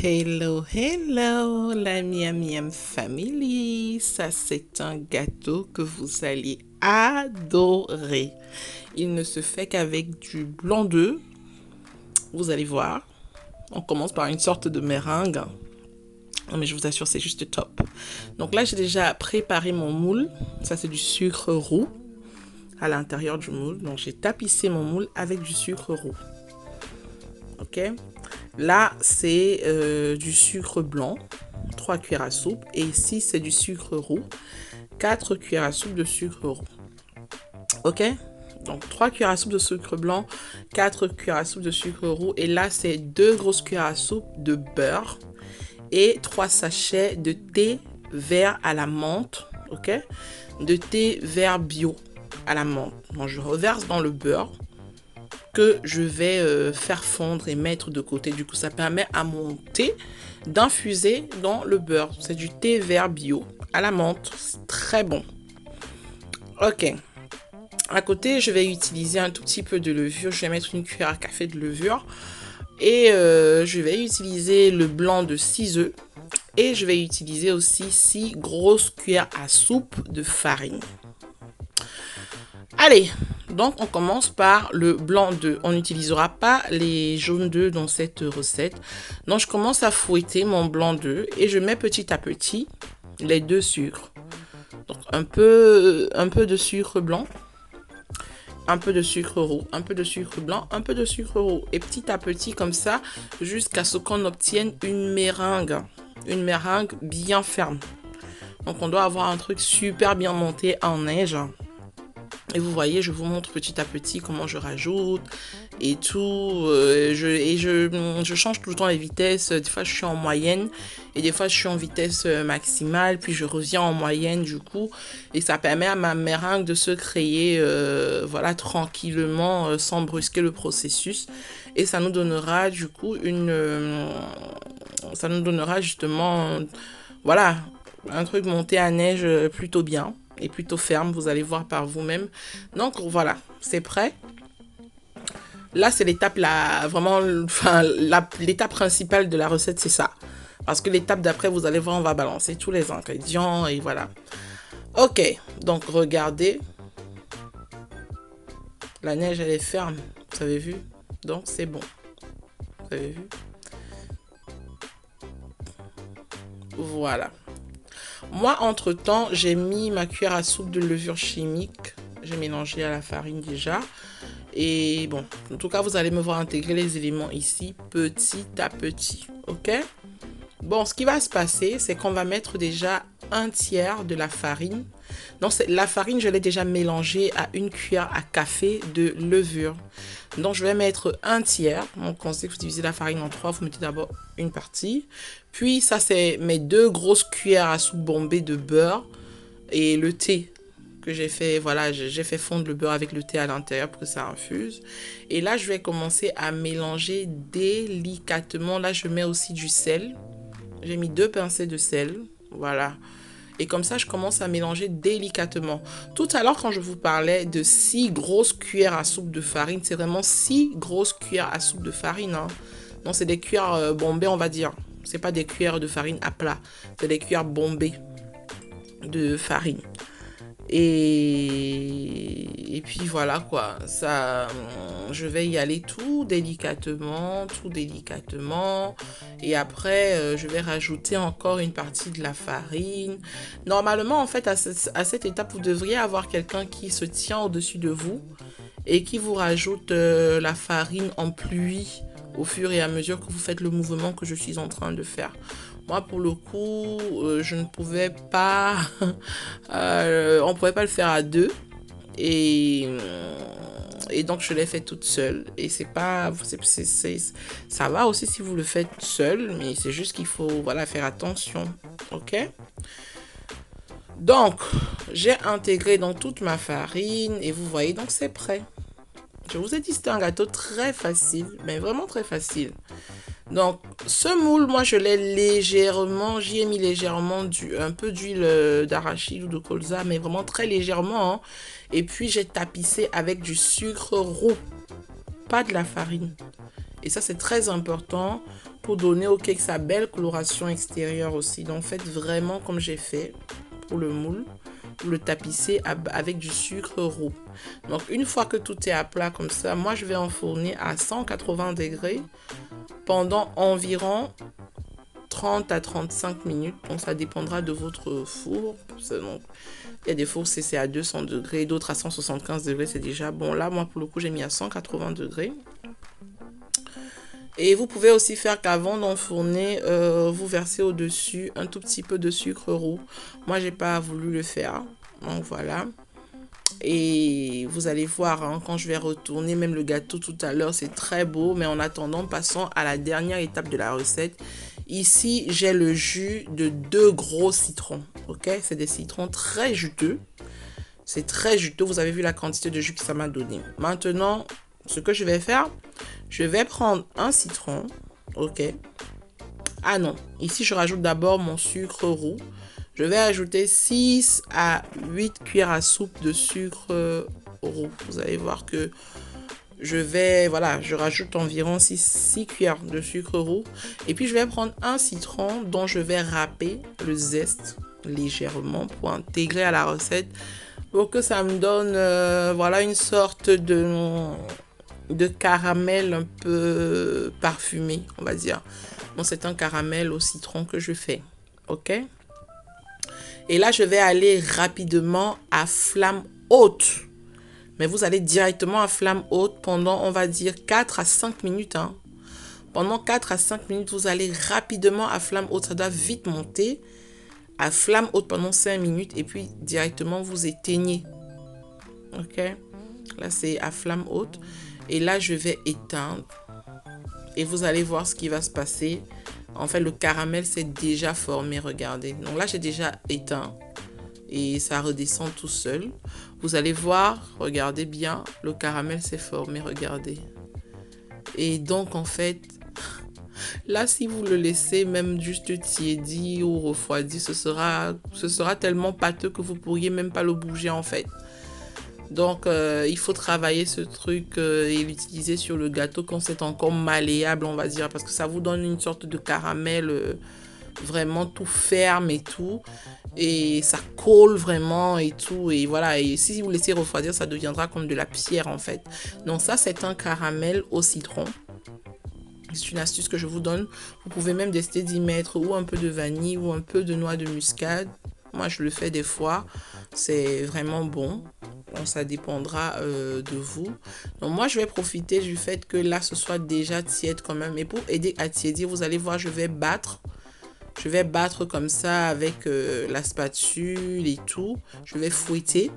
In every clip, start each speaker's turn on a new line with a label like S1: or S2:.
S1: Hello, hello, la Miam Miam Family. Ça, c'est un gâteau que vous allez adorer. Il ne se fait qu'avec du blanc d'œuf. Vous allez voir. On commence par une sorte de meringue. Mais je vous assure, c'est juste top. Donc là, j'ai déjà préparé mon moule. Ça, c'est du sucre roux à l'intérieur du moule. Donc, j'ai tapissé mon moule avec du sucre roux. Ok. Là, c'est du sucre blanc, 3 cuillères à soupe. Et ici, c'est du sucre roux, 4 cuillères à soupe de sucre roux. Ok? Donc, 3 cuillères à soupe de sucre blanc, 4 cuillères à soupe de sucre roux. Et là, c'est 2 grosses cuillères à soupe de beurre et 3 sachets de thé vert à la menthe. Ok? De thé vert bio à la menthe. Donc, je reverse dans le beurre que je vais faire fondre et mettre de côté. Du coup, ça permet à mon thé d'infuser dans le beurre. C'est du thé vert bio à la menthe. C'est très bon. Ok. À côté, je vais utiliser un tout petit peu de levure. Je vais mettre une cuillère à café de levure. Et je vais utiliser le blanc de 6 œufs. Et je vais utiliser aussi 6 grosses cuillères à soupe de farine. Allez, donc on commence par le blanc d'œuf. On n'utilisera pas les jaunes d'œufs dans cette recette. Donc je commence à fouetter mon blanc d'œuf et je mets petit à petit les 2 sucres. Donc un peu de sucre blanc, un peu de sucre roux, un peu de sucre blanc, un peu de sucre roux. Et petit à petit comme ça jusqu'à ce qu'on obtienne une meringue bien ferme. Donc on doit avoir un truc super bien monté en neige. Et vous voyez, je vous montre petit à petit comment je rajoute et tout. Je change tout le temps les vitesses. Des fois, je suis en moyenne et des fois, je suis en vitesse maximale. Puis, je reviens en moyenne du coup. Et ça permet à ma meringue de se créer voilà, tranquillement sans brusquer le processus. Et ça nous donnera du coup ça nous donnera justement voilà, un truc monté à neige plutôt bien. Et plutôt ferme, vous allez voir par vous-même. Donc voilà, c'est prêt. Là, c'est l'étape l'étape principale de la recette, c'est ça. Parce que l'étape d'après, vous allez voir, on va balancer tous les ingrédients et voilà. Ok, donc regardez. La neige, elle est ferme, vous avez vu? Donc c'est bon. Vous avez vu? Voilà. Moi, entre-temps, j'ai mis ma cuillère à soupe de levure chimique. J'ai mélangé à la farine déjà. Et bon, en tout cas, vous allez me voir intégrer les éléments ici petit à petit. Ok? Bon, ce qui va se passer, c'est qu'on va mettre déjà un tiers de la farine. Donc, la farine, je l'ai déjà mélangée à une cuillère à café de levure. Donc, je vais mettre un tiers. Donc, on sait que vous divisez la farine en 3. Vous mettez d'abord une partie. Puis, ça, c'est mes 2 grosses cuillères à soupe bombée de beurre et le thé que j'ai fait. Voilà, j'ai fait fondre le beurre avec le thé à l'intérieur pour que ça infuse. Et là, je vais commencer à mélanger délicatement. Là, je mets aussi du sel. J'ai mis 2 pincées de sel. Voilà. Et comme ça, je commence à mélanger délicatement. Tout à l'heure, quand je vous parlais de 6 grosses cuillères à soupe de farine, c'est vraiment 6 grosses cuillères à soupe de farine. Hein. Donc, c'est des cuillères bombées, on va dire. C'est pas des cuillères de farine à plat. C'est des cuillères bombées de farine. Et puis voilà quoi, ça, je vais y aller tout délicatement. Et après, je vais rajouter encore une partie de la farine. Normalement, en fait, à cette étape, vous devriez avoir quelqu'un qui se tient au-dessus de vous et qui vous rajoute la farine en pluie au fur et à mesure que vous faites le mouvement que je suis en train de faire. Moi, pour le coup, je ne pouvais pas... on ne pouvait pas le faire à 2. Et donc, je l'ai fait toute seule. Et c'est pas... ça va aussi si vous le faites seul. Mais c'est juste qu'il faut voilà, faire attention. Ok? Donc, j'ai intégré dans toute ma farine. Et vous voyez, donc c'est prêt. Je vous ai dit, c'était un gâteau très facile. Mais vraiment très facile. Donc, ce moule, moi, je l'ai légèrement, j'y ai mis légèrement un peu d'huile d'arachide ou de colza, mais vraiment très légèrement. Hein. Et puis, j'ai tapissé avec du sucre roux, pas de la farine. Et Et ça, c'est très important pour donner au cake sa belle coloration extérieure aussi. Donc, faites vraiment comme j'ai fait pour le moule. Vous le tapissez avec du sucre roux. Donc, une fois que tout est à plat comme ça, moi, je vais enfourner à 180 degrés pendant environ 30 à 35 minutes. Donc, ça dépendra de votre four. Donc, il y a des fours c'est à 200 degrés, d'autres à 175 degrés, c'est déjà bon. Là, moi, pour le coup, j'ai mis à 180 degrés. Et vous pouvez aussi faire qu'avant d'enfourner, vous versez au-dessus un tout petit peu de sucre roux. Moi, j'ai pas voulu le faire. Donc, voilà. Et vous allez voir, hein, quand je vais retourner, même le gâteau tout à l'heure, c'est très beau. Mais en attendant, passons à la dernière étape de la recette. Ici, j'ai le jus de 2 gros citrons. Ok, c'est des citrons très juteux. C'est très juteux. Vous avez vu la quantité de jus que ça m'a donné. Maintenant, ce que je vais faire, je vais prendre un citron. Ok. Ah non, ici, je rajoute d'abord mon sucre roux. Je vais ajouter 6 à 8 cuillères à soupe de sucre roux. Vous allez voir que je rajoute environ 6 cuillères de sucre roux. Et puis, je vais prendre un citron dont je vais râper le zeste légèrement pour intégrer à la recette. Pour que ça me donne, voilà, une sorte de caramel un peu parfumé, on va dire. Bon, c'est un caramel au citron que je fais. Ok? Et là, je vais aller rapidement à flamme haute. Mais vous allez directement à flamme haute pendant, on va dire, 4 à 5 minutes. Hein. Pendant 4 à 5 minutes, vous allez rapidement à flamme haute. Ça doit vite monter. À flamme haute pendant 5 minutes. Et puis, directement, vous éteignez. Ok? Là, c'est à flamme haute. Et là, je vais éteindre. Et vous allez voir ce qui va se passer. En fait, le caramel s'est déjà formé, regardez. Donc là, j'ai déjà éteint. Et ça redescend tout seul. Vous allez voir, regardez bien, le caramel s'est formé, regardez. Et donc, en fait, là, si vous le laissez même juste tiédi ou refroidi, ce sera tellement pâteux que vous pourriez même pas le bouger, en fait. Donc, il faut travailler ce truc et l'utiliser sur le gâteau quand c'est encore malléable, on va dire. Parce que ça vous donne une sorte de caramel vraiment tout ferme et tout. Et ça colle vraiment et tout. Et voilà, et si vous laissez refroidir, ça deviendra comme de la pierre, en fait. Donc ça, c'est un caramel au citron. C'est une astuce que je vous donne. Vous pouvez même décider d'y mettre ou un peu de vanille ou un peu de noix de muscade. Moi, je le fais des fois. C'est vraiment bon. Donc, ça dépendra de vous. Donc, moi, je vais profiter du fait que là, ce soit déjà tiède quand même. Et pour aider à tiédir, vous allez voir, je vais battre. Je vais battre comme ça avec la spatule et tout. Je vais fouetter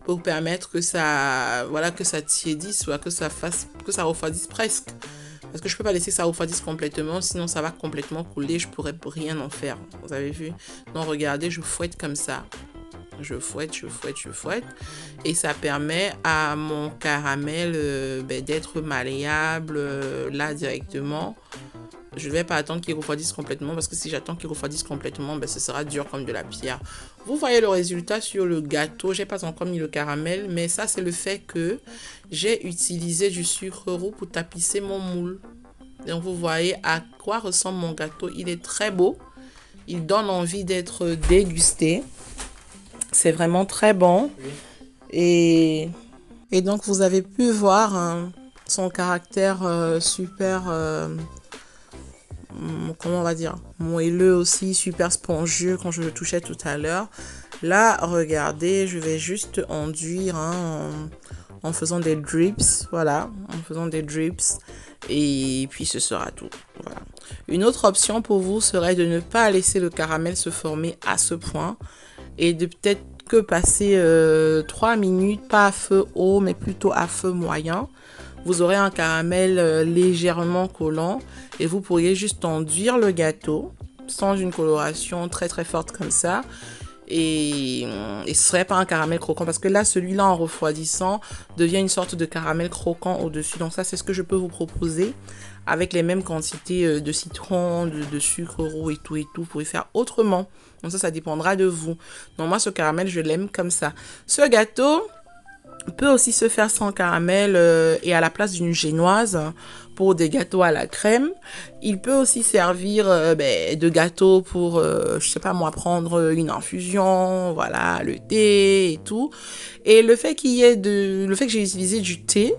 S1: pour permettre que ça, voilà, que ça tiédisse, soit que ça refroidisse presque. Parce que je ne peux pas laisser ça refroidisse complètement, sinon ça va complètement couler, je ne pourrais rien en faire. Vous avez vu? Donc regardez, je fouette comme ça. Je fouette. Et ça permet à mon caramel d'être malléable là directement. Je ne vais pas attendre qu'il refroidisse complètement parce que si j'attends qu'il refroidisse complètement, ce sera dur comme de la pierre. Vous voyez le résultat sur le gâteau. Je n'ai pas encore mis le caramel, mais ça, c'est le fait que j'ai utilisé du sucre roux pour tapisser mon moule. Donc, vous voyez à quoi ressemble mon gâteau. Il est très beau. Il donne envie d'être dégusté. C'est vraiment très bon. Et donc, vous avez pu voir son caractère super... comment on va dire, moelleux aussi, super spongieux quand je le touchais tout à l'heure. Là, regardez, je vais juste enduire en faisant des drips, voilà, en faisant des drips, et puis ce sera tout, voilà. Une autre option pour vous serait de ne pas laisser le caramel se former à ce point, et de peut-être que passer 3 minutes, pas à feu haut, mais plutôt à feu moyen. Vous aurez un caramel légèrement collant et vous pourriez juste enduire le gâteau sans une coloration très très forte comme ça. Et ce ne serait pas un caramel croquant parce que là, celui-là en refroidissant devient une sorte de caramel croquant au-dessus. Donc ça, c'est ce que je peux vous proposer avec les mêmes quantités de citron, de sucre roux et tout. Vous pouvez faire autrement. Donc ça dépendra de vous. Donc moi, ce caramel, je l'aime comme ça. Ce gâteau... peut aussi se faire sans caramel et à la place d'une génoise pour des gâteaux à la crème. Il peut aussi servir de gâteaux pour, je sais pas moi, prendre une infusion, voilà, le thé et tout. Et le fait que j'ai utilisé du thé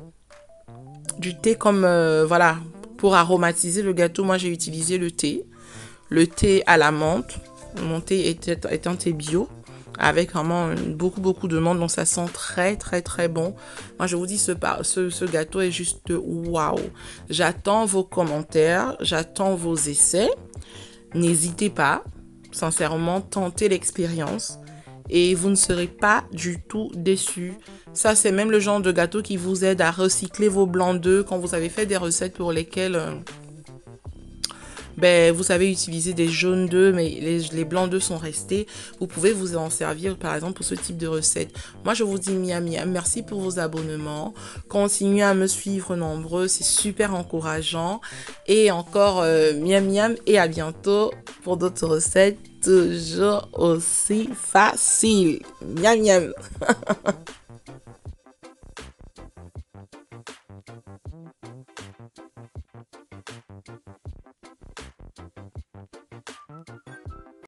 S1: comme, voilà, pour aromatiser le gâteau, moi j'ai utilisé le thé à la menthe. Mon thé est un thé bio avec vraiment beaucoup de menthe, donc ça sent très bon. Moi je vous dis, ce gâteau est juste waouh. J'attends vos commentaires, j'attends vos essais. N'hésitez pas, sincèrement, tentez l'expérience et vous ne serez pas du tout déçus. Ça, c'est même le genre de gâteau qui vous aide à recycler vos blancs d'œufs quand vous avez fait des recettes pour lesquelles vous savez utiliser des jaunes d'œufs, mais les blancs d'œufs sont restés. Vous pouvez vous en servir, par exemple, pour ce type de recette. Moi, je vous dis miam miam. Merci pour vos abonnements. Continuez à me suivre nombreux. C'est super encourageant. Et encore, miam miam. Et à bientôt pour d'autres recettes toujours aussi faciles. Miam miam.